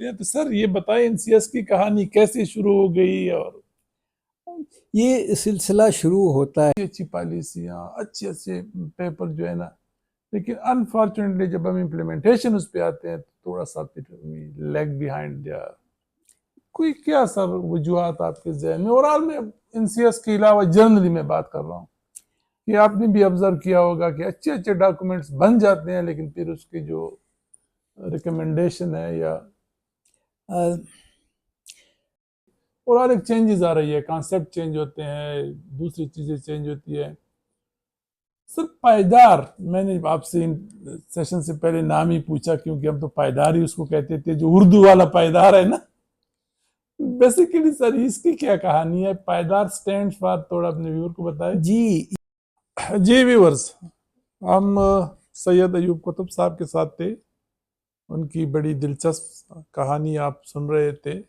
تو سر یہ بتائیں NCS کی کہانی کیسے شروع ہو گئی اور یہ سلسلہ شروع ہوتا ہے اچھی پالیسیاں اچھے پیپر جو ہے نا، لیکن انفارچونیٹلی جب ہم امپلیمنٹیشن اس پہ آتے ہیں تو تھوڑا سا لیگ بیہائنڈ یا کوئی کیا سر وجوہات آپ کے ذہن میں؟ اور میں NCS کے علاوہ جنرلی میں بات کر رہا ہوں کہ آپ نے بھی آبزرو کیا ہوگا کہ اچھے ڈاکومنٹس بن جاتے ہیں لیکن پھر اس کی جو ریکمنڈیشن ہے یا اور ہر ایک چینجز آ رہی ہے، کانسیپٹ چینج ہوتے ہیں، دوسری چیزیں چینج ہوتی ہے. سر پائیدار، میں نے آپ سے سیشن سے پہلے نام ہی پوچھا کیونکہ ہم تو پائیدار ہی اس کو کہتے تھے، جو اردو والا پائیدار ہے نا. بیسیکلی سر اس کی کیا کہانی ہے؟ پائیدار سٹینڈ فار، تھوڑا اپنے ویور کو بتائیں. جی ویورز، ہم سید ایوب قطب صاحب کے ساتھ تھے، ان کی بڑی دلچسپ کہانی آپ سن رہے تھے،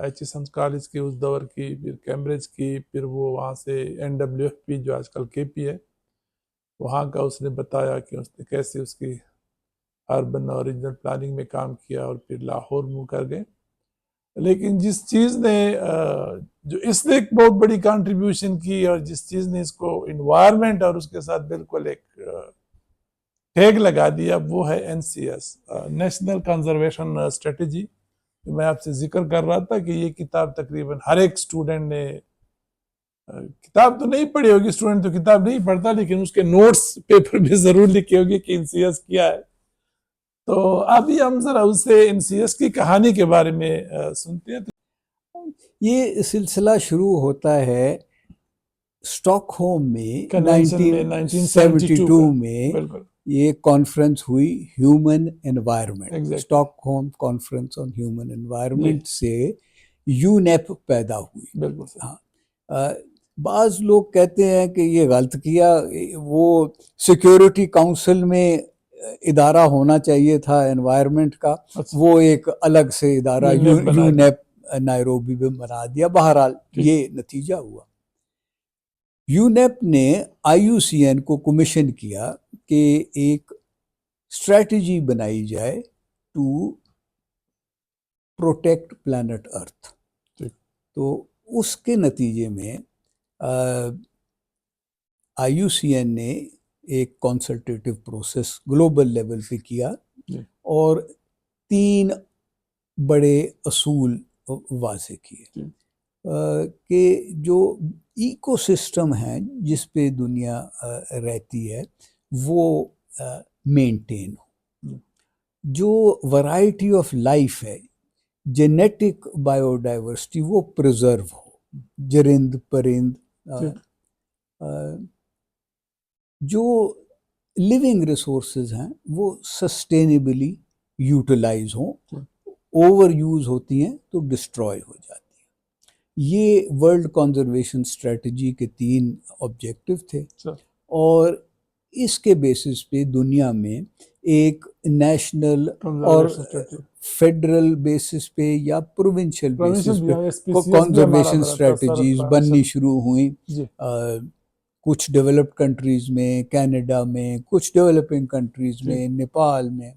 HSN کالج کی اس دور کی، پھر کیمبرج کی، پھر وہ وہاں سے NWFP جو آج کل KP ہے وہاں کا اس نے بتایا کہ اس نے کیسے اس کی اربن اور ریجنل پلاننگ میں کام کیا اور پھر لاہور موو کر گئے. لیکن جس چیز نے جو اس نے ایک بہت بڑی کنٹریبیوشن کی اور جس چیز نے اس کو انوائرمنٹ اور اس کے ساتھ بالکل ایک ٹیگ لگا دیا، وہ ہے NCS، نیشنل کنزرویشن اسٹریٹجی. میں آپ سے ذکر کر رہا تھا کہ یہ کتاب تقریباً ہر ایک اسٹوڈنٹ نے، کتاب تو نہیں پڑھی ہوگی، اسٹوڈنٹ تو کتاب نہیں پڑھتا، لیکن اس کے نوٹس پیپر بھی ضرور لکھے ہوگی کہ NCS کیا ہے. تو ابھی ہم ذرا اس سے NCS کی کہانی کے بارے میں سنتے ہیں. یہ سلسلہ شروع ہوتا ہے اسٹاک ہوم میں 1972 میں. یہ کانفرنس ہوئی human environment, stock home conference on human environment سے UNEP پیدا ہوئی. ہاں، بعض لوگ کہتے ہیں کہ یہ غلط کیا، وہ سیکیورٹی کاؤنسل میں ادارہ ہونا چاہیے تھا انوائرمنٹ کا، وہ ایک الگ سے ادارہ UNEP نائروبی میں بنا دیا. بہرحال یہ نتیجہ ہوا. UNEP نے IUCN کو کمیشن کیا کہ ایک اسٹریٹجی بنائی جائے ٹو پروٹیکٹ پلانٹ ارتھ. تو اس کے نتیجے میں IUCN نے ایک کنسلٹیٹیو پروسیس گلوبل لیول پہ کیا اور 3 بڑے اصول واضح کیے کہ جو ایکو سسٹم ہے جس پہ دنیا رہتی ہے وہ مینٹین ہو، جو ورائٹی آف لائف ہے، جینیٹک بایو ڈائیورسٹی، وہ پریزرو ہو، جرند پرند، جو لیونگ ریسورسز ہیں وہ سسٹینیبلی یوٹیلائز ہوں. اوور یوز ہوتی ہیں تو ڈسٹروائے ہو جاتی ہیں. یہ ورلڈ کنزرویشن اسٹریٹجی کے 3 آبجیکٹو تھے. اور اس کے بیسس پہ دنیا میں ایک نیشنل اور فیڈرل بیسس پہ یا پروونشل بیسس پہ کنزرویشن اسٹریٹجیز بننی شروع ہوئیں. کچھ ڈیولپڈ کنٹریز میں، کینیڈا میں، کچھ ڈیولپنگ کنٹریز میں، نیپال میں.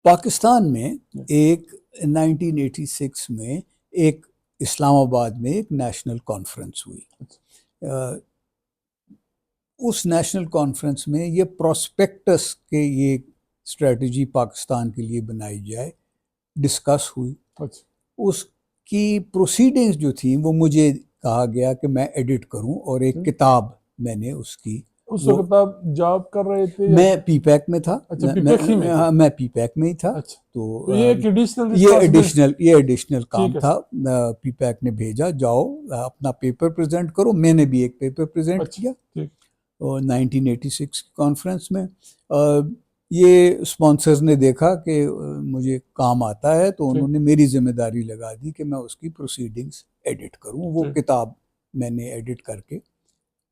پاکستان میں ایک 1986 میں ایک اسلام آباد میں ایک نیشنل کانفرنس ہوئی. اس نیشنل کانفرنس میں یہ پراسپیکٹس کے یہ اسٹریٹجی پاکستان کے لیے بنائی جائے ڈسکس ہوئی. اس کی پروسیڈنگز جو تھیں وہ مجھے کہا گیا کہ میں ایڈٹ کروں، اور ایک کتاب میں نے اس کی. اس وقت آپ جاب کر رہے تھے؟ میں PPAC میں تھا. میں PPAC میں ہی تھا. تو یہ ایڈیشنل کام تھا. PPAC نے بھیجا، جاؤ اپنا پیپر پریزنٹ کرو. میں نے بھی ایک پیپر پریزنٹ کیا 1986 کانفرنس میں. یہ اسپانسرز نے دیکھا کہ مجھے کام آتا ہے تو انہوں نے میری ذمہ داری لگا دی کہ میں اس کی پروسیڈنگز ایڈٹ کروں. وہ کتاب میں نے ایڈٹ کر کے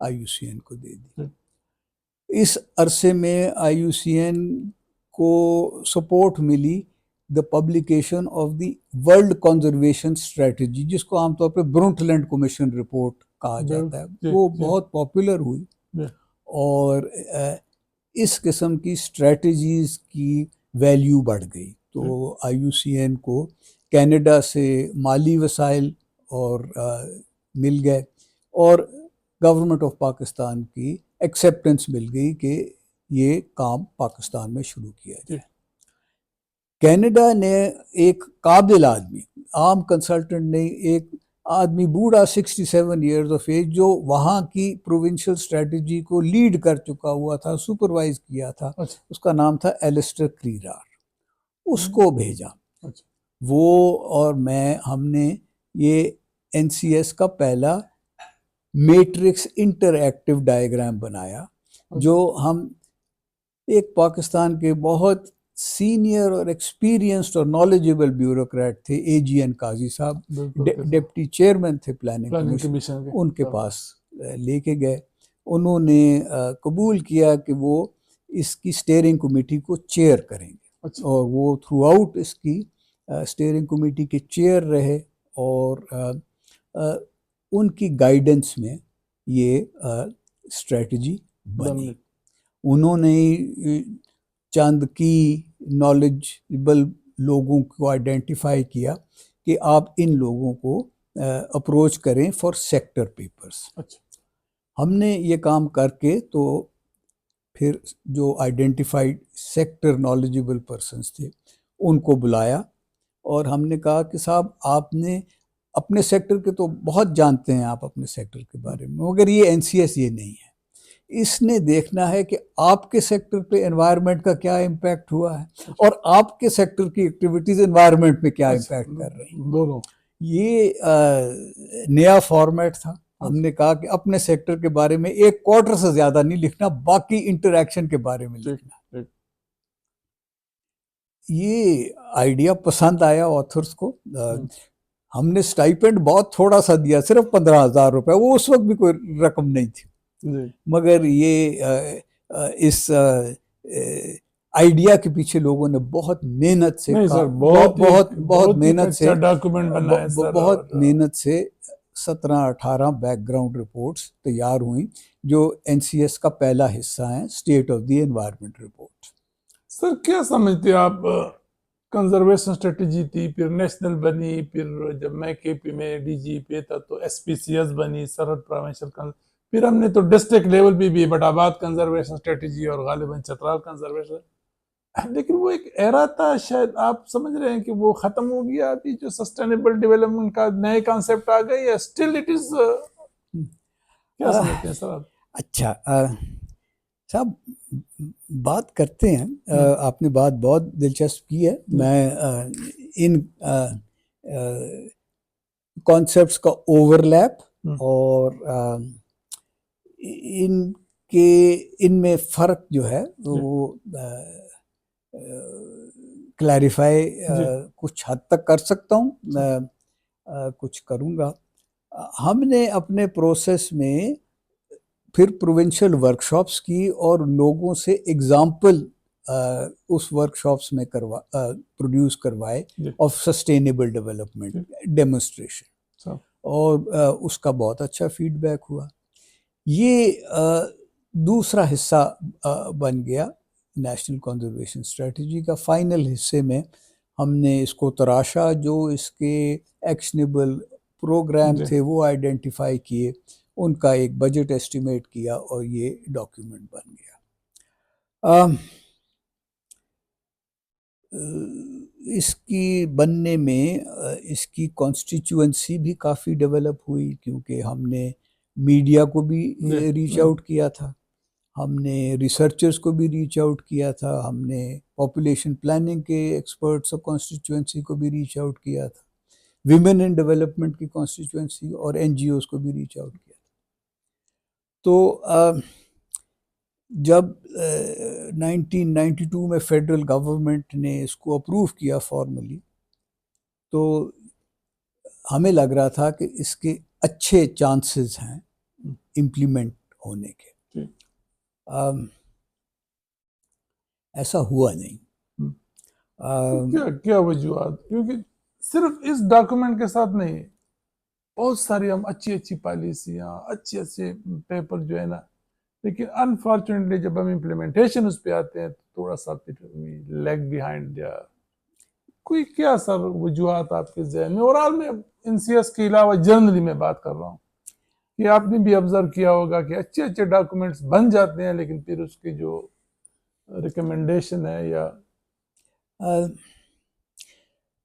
IUCN کو دے دی. اس عرصے میں IUCN کو سپورٹ ملی the publication of the world conservation strategy, جس کو عام طور پہ برونٹلینڈ کمیشن رپورٹ کہا جاتا ہے. وہ بہت پاپولر ہوئی اور اس قسم کی اسٹریٹجیز کی ویلیو بڑھ گئی. تو IUCN کو کینیڈا سے مالی وسائل اور مل گئے اور گورنمنٹ آف پاکستان کی ایکسیپٹنس مل گئی کہ یہ کام پاکستان میں شروع کیا جائے. کینیڈا نے ایک قابل آدمی, عام کنسلٹنٹ نہیں, ایک آدمی بوڑھا 67 ایئرز آف ایج جو وہاں کی پروونشل اسٹریٹجی کو لیڈ کر چکا ہوا تھا, سپروائز کیا تھا, اس کا نام تھا ایلسٹر کریرار, اس کو بھیجا. وہ اور میں ہم نے یہ NCS کا پہلا میٹرکس انٹر ایکٹیو ڈائیگرام بنایا, جو ہم ایک پاکستان کے بہت سینئر اور ایکسپیرینسڈ اور نالجبل بیوروکریٹ تھے, AGN قاضی صاحب, ڈپٹی چیئرمین تھے پلاننگ کمیشن, ان کے پاس لے کے گئے. انہوں نے قبول کیا کہ وہ اس کی اسٹیئرنگ کمیٹی کو چیئر کریں گے, اور وہ تھرو آؤٹ اس کی اسٹیئرنگ کمیٹی کے چیئر رہے, اور ان کی گائیڈنس میں یہ اسٹریٹجی بنی. انہوں نے چند کی نالجبل لوگوں کو آئیڈینٹیفائی کیا کہ آپ ان لوگوں کو اپروچ کریں فار سیکٹر پیپرز. ہم نے یہ کام کر کے تو پھر جو آئیڈینٹیفائڈ سیکٹر نالجبل پرسنز تھے ان کو بلایا, اور ہم نے کہا کہ صاحب آپ نے اپنے سیکٹر کے تو بہت جانتے ہیں آپ اپنے سیکٹر کے بارے میں, مگر یہ NCS یہ نہیں ہے, اس نے دیکھنا ہے کہ آپ کے سیکٹر پہ انوائرمنٹ کا کیا امپیکٹ ہوا ہے اور آپ کے سیکٹر کی ایکٹیویٹیز انوائرمنٹ پہ کیا امپیکٹ کر رہی ہیں. دونوں یہ نیا فارمیٹ تھا. ہم نے کہا کہ اپنے سیکٹر کے بارے میں 1/4 سے زیادہ نہیں لکھنا, باقی انٹریکشن کے بارے میں لکھنا. یہ آئیڈیا پسند آیا آتھرس کو. ہم نے اسٹائپنڈ بہت تھوڑا سا دیا, صرف 15,000 روپے, وہ اس وقت بھی کوئی رقم نہیں تھی, مگر یہ اس آئیڈیا کے پیچھے لوگوں نے بہت محنت سے بہت محنت سے 17-18 بیک گراؤنڈ رپورٹس تیار ہوئیں جو NCS کا پہلا حصہ ہیں, state of the environment report. Sir کیا سمجھتے آپ, کنزرویشن اسٹریٹجی تھی, پھر نیشنل بنی, پھر جب میں KP میں DG تھا تو SPCS بنی, سرحد پروینشن, پھر ہم نے تو ڈسٹرکٹ لیول پہ بھی بٹ آباد کنزرویشن اسٹریٹجی اور غالباً چترال کنزرویشن, لیکن وہ ایک ایرا تھا, شاید آپ سمجھ رہے ہیں کہ وہ ختم ہو گیا. ابھی جو سسٹینیبل ڈیولپمنٹ کا نئے کانسیپٹ آ گئے, یا اسٹل اٹ از, کیا سمجھتے ہیں سر آپ؟ اچھا صاحب بات کرتے ہیں, آپ نے بات بہت دلچسپ کی ہے. میں ان کانسیپٹس کا اوور لیپ اور ان میں فرق جو ہے وہ کلیریفائی کچھ حد تک کر سکتا ہوں, کچھ کروں گا. ہم نے اپنے پروسیس میں پھر پروونشل ورکشاپس کی اور لوگوں سے ایگزامپل اس ورکشاپس میں پروڈیوس کروائے آف سسٹینیبل ڈیولپمنٹ ڈیمونسٹریشن, اور اس کا بہت اچھا فیڈ بیک ہوا. یہ دوسرا حصہ بن گیا نیشنل کنزرویشن اسٹریٹجی کا. فائنل حصے میں ہم نے اس کو تراشا, جو اس کے ایکشنیبل پروگرام تھے وہ آئیڈینٹیفائی کیے, ان کا ایک بجٹ ایسٹیمیٹ کیا, اور یہ ڈاکیومنٹ بن گیا. اس کی بننے میں اس کی کانسٹیچوئنسی بھی کافی ڈیولپ ہوئی, کیونکہ ہم نے میڈیا کو بھی ریچ آؤٹ کیا تھا, ہم نے ریسرچرز کو بھی ریچ آؤٹ کیا تھا, ہم نے پاپولیشن پلاننگ کے ایکسپرٹس اور کانسٹیچوئنسی کو بھی ریچ آؤٹ کیا تھا, ویمن ان ڈیولپمنٹ کی کانسٹیچوئنسی اور NGOs کو بھی ریچ آؤٹ کیا تھا. تو جب 1992 میں فیڈرل گورنمنٹ نے اس کو اپروو کیا فارملی, تو ہمیں لگ رہا تھا کہ اس کے اچھے چانسز ہیں امپلیمنٹ ہونے کے. ایسا ہوا نہیں. کیا وجوہات؟ کیونکہ صرف اس ڈاکومنٹ کے ساتھ نہیں, بہت ساری ہم اچھی پالیسیاں, اچھے پیپر جو ہے نا, لیکن انفارچونیٹلی جب ہم امپلیمنٹیشن اس پہ آتے ہیں تو تھوڑا سا لیگ بیہائنڈ. کوئی کیا سر وجوہات آپ کے ذہن میں؟ اور میں NCS کے علاوہ جنرلی میں بات کر رہا ہوں کہ آپ نے بھی آبزرو کیا ہوگا کہ اچھے اچھے ڈاکومنٹس بن جاتے ہیں لیکن پھر اس کی جو ریکمنڈیشن ہے یا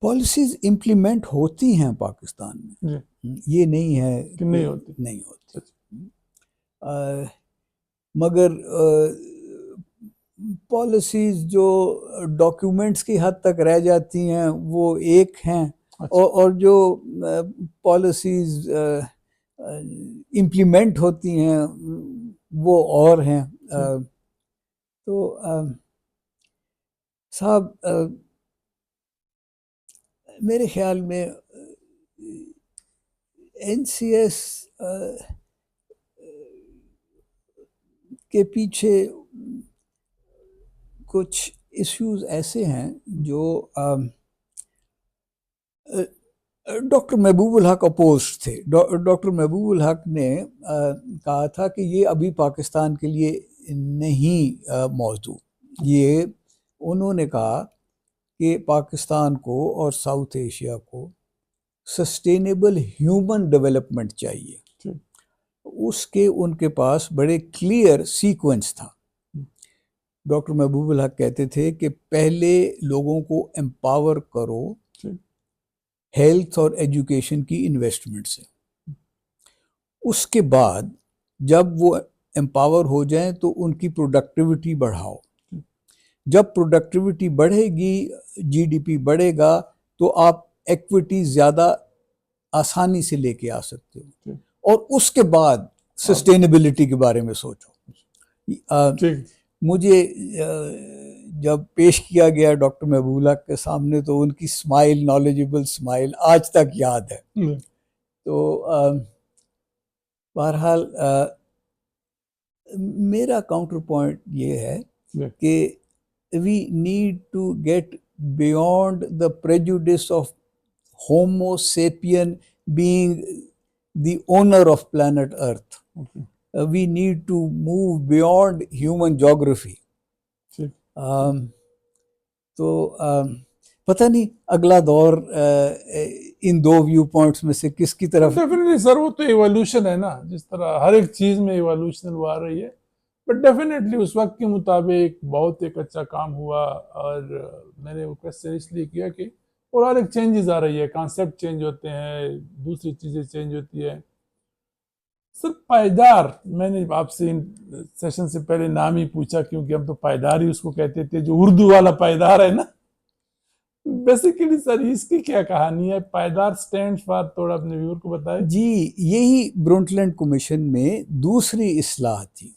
پالیسیز امپلیمنٹ ہوتی ہیں پاکستان میں، یہ نہیں ہے کہ نہیں ہوتی، نہیں ہوتی، مگر پالیسیز جو ڈاکیومنٹس کی حد تک رہ جاتی ہیں وہ ایک ہیں، اور جو پالیسیز امپلیمنٹ ہوتی ہیں وہ اور ہیں۔ تو صاحب میرے خیال میں NCS کے پیچھے کچھ ایشوز ایسے ہیں جو ڈاکٹر محبوب الحق اپوزڈ تھے۔ ڈاکٹر محبوب الحق نے کہا تھا کہ یہ ابھی پاکستان کے لیے نہیں موضوع، یہ انہوں نے کہا کہ پاکستان کو اور ساؤتھ ایشیا کو سسٹینیبل ہیومن ڈیولپمنٹ چاہیے۔ اس کے ان کے پاس بڑے کلیئر سیکوینس تھا۔ ڈاکٹر محبوب الحق کہتے تھے کہ پہلے لوگوں کو امپاور کرو ہیلتھ اور ایجوکیشن کی انویسٹمنٹ سے، اس کے بعد جب وہ امپاور ہو جائیں تو ان کی پروڈکٹیوٹی بڑھاؤ۔ جب پروڈکٹیوٹی بڑھے گی، GDP بڑھے گا، تو آپ ایکویٹی زیادہ آسانی سے لے کے آ سکتے ہو، اور اس کے بعد سسٹینیبلٹی کے بارے میں سوچو۔ مجھے جب پیش کیا گیا ڈاکٹر محبوب الحق کے سامنے تو ان کی اسمائل، نالجبل اسمائل آج تک یاد ہے۔ تو بہرحال میرا کاؤنٹر پوائنٹ یہ ہے کہ we need to get beyond the prejudice of Homo sapien being the owner of planet Earth. We need to move beyond human geography. تو پتہ نہیں اگلا دور ان دو ویو پوائنٹس میں سے کس کی طرف۔ ڈیفینیٹلی سر، وہ تو ایوالوشن ہے نا، جس طرح ہر ایک چیز میں ایوالوشن وہ آ رہی ہے، بٹ ڈیفینیٹلی اس وقت کے مطابق بہت ایک اچھا کام ہوا، اور میں نے وہ کویسچن اس لیے کیا کہ اور ہر ایک چینجز آ رہی ہے، کانسیپٹ چینج ہوتے ہیں، دوسری چیزیں چینج ہوتی ہے۔ سر پائیدار، میں نے آپ سے سیشن سے پہلے نام ہی پوچھا کیونکہ ہم تو پائیدار ہی اس کو کہتے تھے، جو اردو والا پائیدار ہے نا، بیسیکلی سر اس کی کیا کہانی ہے؟ پائیدار اسٹینڈ فار، تھوڑا اپنے ویور کو بتائیں۔ جی، یہی برونٹ لینڈ کمیشن میں دوسری اصلاح تھی۔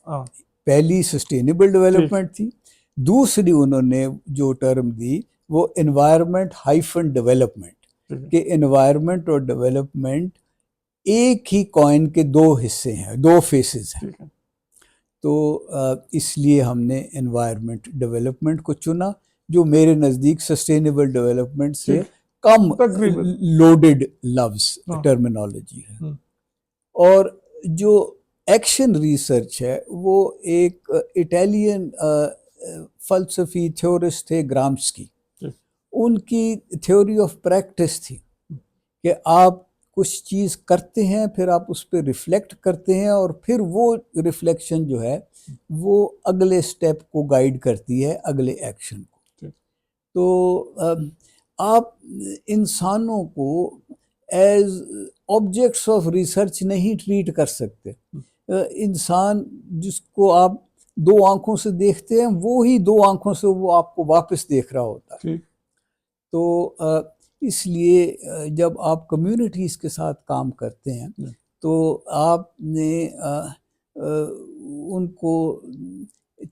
پہلی سسٹینیبل ڈیولپمنٹ تھی، دوسری انہوں نے جو ٹرم دی وہ انوائرمنٹ ہائفن ڈیولپمنٹ، کہ انوائرمنٹ اور ڈیولپمنٹ ایک ہی کوائن کے دو حصے ہیں، دو فیسز ہیں۔ تو اس لیے ہم نے انوائرمنٹ ڈیولپمنٹ کو چنا، جو میرے نزدیک سسٹینیبل ڈیولپمنٹ سے کم لوڈڈ لفظ ٹرمینالوجی ہے۔ اور جو ایکشن ریسرچ ہے وہ ایک اٹالین فلسفی تھیورسٹ تھے گرامسکی، ان کی تھیوری آف پریکٹس تھی کہ آپ کچھ چیز کرتے ہیں، پھر آپ اس پہ ریفلیکٹ کرتے ہیں، اور پھر وہ ریفلیکشن جو ہے وہ اگلے سٹیپ کو گائیڈ کرتی ہے، اگلے ایکشن کو۔ تو آپ انسانوں کو ایز آبجیکٹس آف ریسرچ نہیں ٹریٹ کر سکتے۔ انسان جس کو آپ دو آنکھوں سے دیکھتے ہیں، وہی دو آنکھوں سے وہ آپ کو واپس دیکھ رہا ہوتا ہے۔ تو اس لیے جب آپ کمیونٹیز کے ساتھ کام کرتے ہیں تو آپ نے ان کو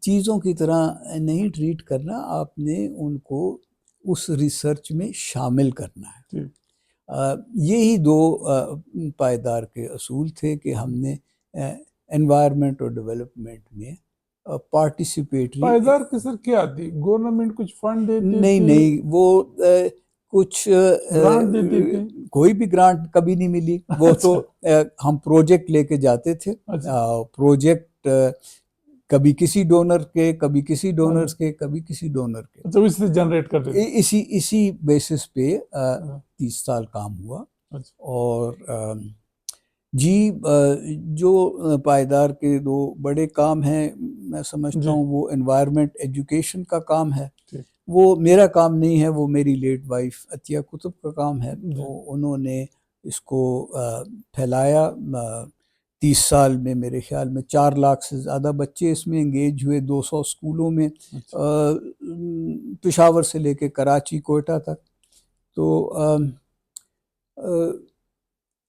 چیزوں کی طرح نہیں ٹریٹ کرنا، آپ نے ان کو اس ریسرچ میں شامل کرنا ہے۔ یہی دو پائیدار کے اصول تھے کہ ہم نے انوائرمنٹ اور ڈیولپمنٹ میں پارٹیسپیٹری۔ پائیدار کی سر کیا تھی؟ گورنمنٹ کچھ فنڈ دیتی؟ نہیں، وہ کچھ کوئی بھی گرانٹ کبھی نہیں ملی، وہ تو ہم پروجیکٹ لے کے جاتے تھے، پروجیکٹ کبھی کسی ڈونر کے، کبھی کسی ڈونرز کے، کبھی کسی ڈونر کے، اچھا اس سے جنریٹ کرتے تھے. اسی بیسس پہ 30 سال کام ہوا. اور جی جو پائیدار کے دو بڑے کام ہیں میں سمجھتا ہوں وہ انوائرمنٹ ایجوکیشن کا کام ہے. وہ میرا کام نہیں ہے، وہ میری لیٹ وائف عطیہ قطب کا کام ہے. تو انہوں نے اس کو پھیلایا. 30 سال میں میرے خیال میں 4 لاکھ سے زیادہ بچے اس میں انگیج ہوئے، 200 اسکولوں میں، پشاور سے لے کے کراچی کوئٹہ تک. تو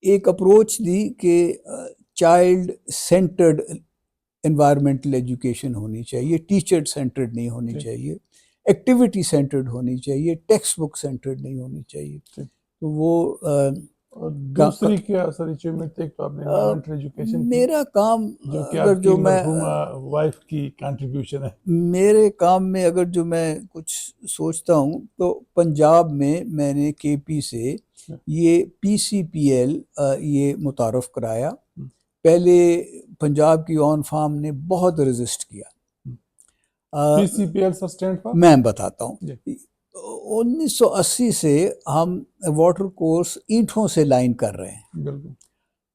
ایک اپروچ دی کہ چائلڈ سینٹرڈ انوائرمنٹل ایجوکیشن ہونی چاہیے، ٹیچر سینٹرڈ نہیں ہونی چاہیے، ایکٹیویٹی سینٹرڈ ہونی چاہیے، ٹیکسٹ بک سینٹرڈ نہیں ہونی چاہیے. تو وہ دوسری کیا سر اچیومنٹ ایک تو آپ نے انوائرمنٹل ایجوکیشن میرا کام جو کہ اگر آپ جو کی میں مرحومہ وائف کی کنٹریبیوشن ہے، میرے کام میں اگر جو میں کچھ سوچتا ہوں تو پنجاب میں نے کے پی سے یہ پی سی پی ایل یہ متعارف کرایا. پہلے پنجاب کی آن فارم نے بہت رزسٹ کیا. پی سی پی ایل سسٹینڈ فار میں بتاتا ہوں. 1980 سے ہم واٹر کورس اینٹوں سے لائن کر رہے ہیں. بالکل.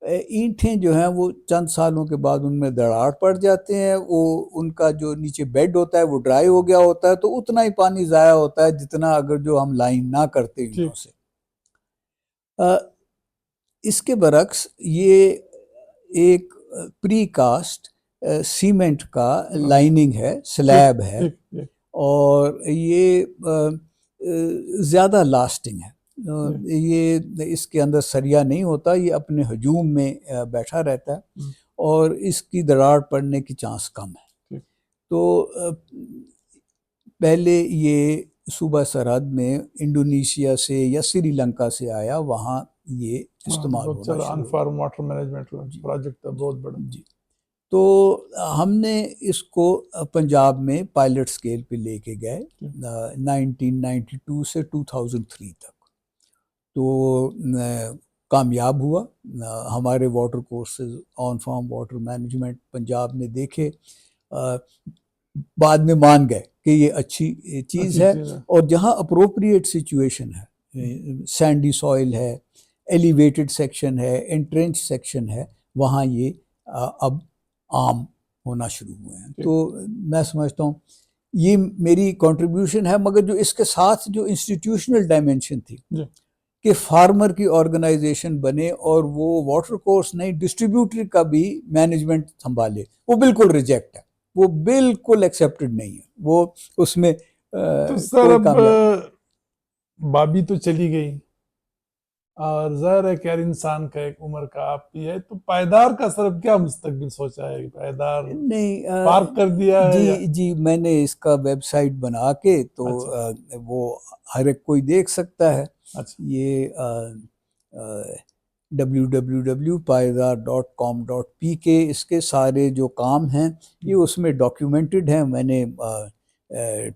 اینٹیں جو ہیں وہ چند سالوں کے بعد ان میں دراڑ پڑ جاتے ہیں، وہ ان کا جو نیچے بیڈ ہوتا ہے وہ ڈرائی ہو گیا ہوتا ہے، تو اتنا ہی پانی ضائع ہوتا ہے جتنا اگر جو ہم لائن نہ کرتے اینٹوں سے. اس کے برعکس یہ ایک پری کاسٹ سیمنٹ کا لائننگ ہے، سلیب ہے، اور یہ زیادہ لاسٹنگ ہے. یہ اس کے اندر سریا نہیں ہوتا، یہ اپنے ہجوم میں بیٹھا رہتا ہے اور اس کی دراڑ پڑنے کی چانس کم ہے. تو پہلے یہ صوبہ سرحد میں انڈونیشیا سے یا سری لنکا سے آیا، وہاں یہ استعمال ہونا شروع ہوا. انفارم واٹر مینجمنٹ پروجیکٹ بہت بڑا. جی. تو ہم نے اس کو پنجاب میں پائلٹ سکیل پہ لے کے گئے 1992 سے 2003 تک. تو کامیاب ہوا. ہمارے water courses on farm water management Punjab نے دیکھے، بعد میں مان گئے کہ یہ اچھی چیز ہے. اور جہاں اپروپریٹ سچویشن ہے، سینڈی سوئل ہے، ایلیویٹڈ سیکشن ہے، انٹرنچ سیکشن ہے، وہاں یہ اب عام ہونا شروع ہوئے ہیں. تو میں سمجھتا ہوں یہ میری کنٹریبیوشن ہے. مگر جو اس کے ساتھ جو انسٹیٹیوشنل ڈائمنشن تھی کہ فارمر کی آرگنائزیشن بنے اور وہ واٹر کورس نہیں ڈسٹریبیوٹر کا بھی مینجمنٹ سنبھالے، وہ بالکل ریجیکٹ ہے، وہ بالکل ایکسیپٹڈ نہیں ہے. وہ اس میں تو سر اب بابی تو چلی گئی اور ظاہر ہے کہ ہر انسان کا ایک عمر کا آپ بھی ہے، تو پائیدار کا سر اب کیا مستقبل سوچا ہے؟ پائیدار نہیں پارک کر دیا ہے؟ جی میں نے اس کا ویب سائٹ بنا کے تو وہ ہر ایک کوئی دیکھ سکتا ہے. یہ www.paidar.com.pk اس کے سارے جو کام ہیں یہ اس میں ڈاکیومنٹڈ ہیں. میں نے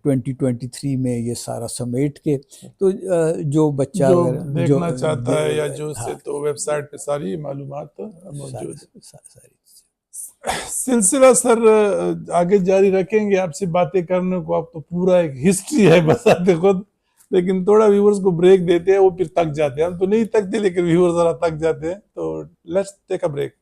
2023 میں یہ سارا سمیٹ کے، تو جو بچہ جو دیکھنا چاہتا ہے یا جو سے تو ویب سائٹ پہ ساری معلومات موجود ہے. سلسلہ سر آگے جاری رکھیں گے آپ سے باتیں کرنے کو. آپ تو پورا ایک ہسٹری ہے بتاتے خود، لیکن تھوڑا ویورز کو بریک دیتے ہیں، وہ پھر تک جاتے ہیں. ہم تو نہیں تکتے لیکن ویورز ذرا تک جاتے ہیں. تو لیٹس ٹیک اے بریک.